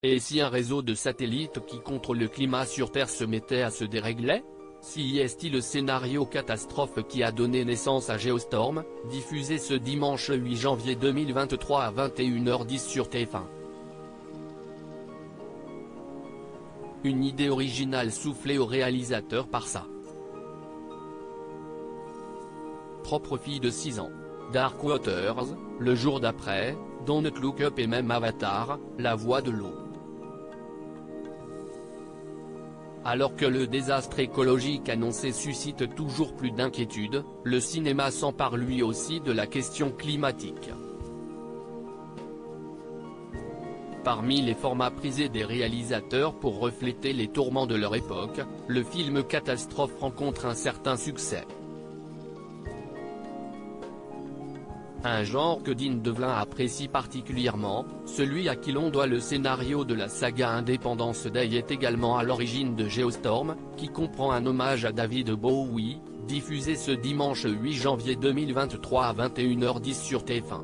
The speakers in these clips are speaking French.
Et si un réseau de satellites qui contrôle le climat sur Terre se mettait à se dérégler? Si est-il le scénario catastrophe qui a donné naissance à Geostorm, diffusé ce dimanche 8 janvier 2023 à 21h10 sur TF1. Une idée originale soufflée au réalisateur par sa propre fille de 6 ans. Dark Waters, Le jour d'après, Don't Look Up et même Avatar, La voix de l'eau. Alors que le désastre écologique annoncé suscite toujours plus d'inquiétudes, le cinéma s'empare lui aussi de la question climatique. Parmi les formats prisés des réalisateurs pour refléter les tourments de leur époque, le film catastrophe rencontre un certain succès. Un genre que Dean Devlin apprécie particulièrement, celui à qui l'on doit le scénario de la saga Independence Day est également à l'origine de Geostorm, qui comprend un hommage à David Bowie, diffusé ce dimanche 8 janvier 2023 à 21h10 sur TF1.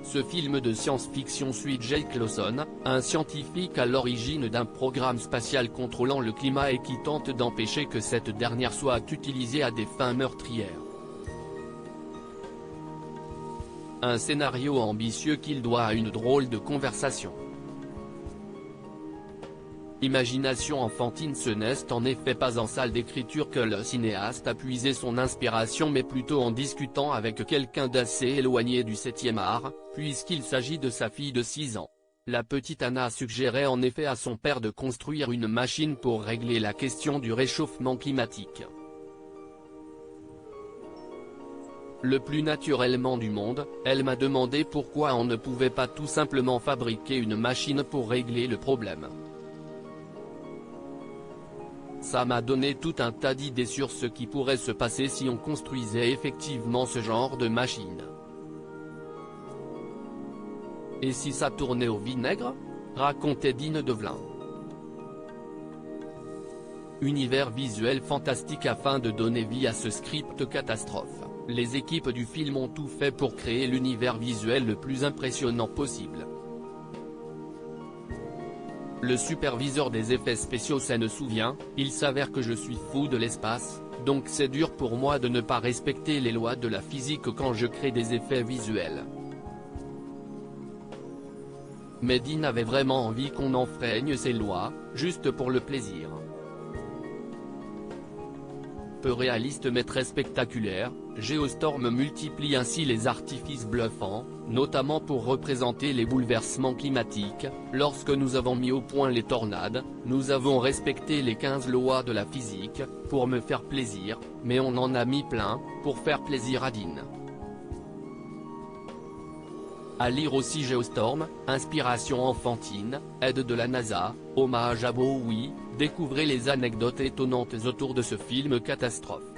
Ce film de science-fiction suit Jake Lawson, un scientifique à l'origine d'un programme spatial contrôlant le climat et qui tente d'empêcher que cette dernière soit utilisée à des fins meurtrières. Un scénario ambitieux qu'il doit à une drôle de conversation. Imagination enfantine. Ce n'est en effet pas en salle d'écriture que le cinéaste a puisé son inspiration mais plutôt en discutant avec quelqu'un d'assez éloigné du 7e art, puisqu'il s'agit de sa fille de 6 ans. La petite Anna suggérait en effet à son père de construire une machine pour régler la question du réchauffement climatique. Le plus naturellement du monde, elle m'a demandé pourquoi on ne pouvait pas tout simplement fabriquer une machine pour régler le problème. Ça m'a donné tout un tas d'idées sur ce qui pourrait se passer si on construisait effectivement ce genre de machine. Et si ça tournait au vinaigre? Racontait Dean Devlin. Univers visuel fantastique. Afin de donner vie à ce script catastrophe, les équipes du film ont tout fait pour créer l'univers visuel le plus impressionnant possible. Le superviseur des effets spéciaux s'en souvient, il s'avère que je suis fou de l'espace, donc c'est dur pour moi de ne pas respecter les lois de la physique quand je crée des effets visuels. Mais Dean avait vraiment envie qu'on enfreigne ces lois, juste pour le plaisir. Peu réaliste mais très spectaculaire, Geostorm multiplie ainsi les artifices bluffants, notamment pour représenter les bouleversements climatiques. Lorsque nous avons mis au point les tornades, nous avons respecté les 15 lois de la physique, pour me faire plaisir, mais on en a mis plein, pour faire plaisir à Dean. À lire aussi Geostorm, inspiration enfantine, aide de la NASA, hommage à Bowie, découvrez les anecdotes étonnantes autour de ce film catastrophe.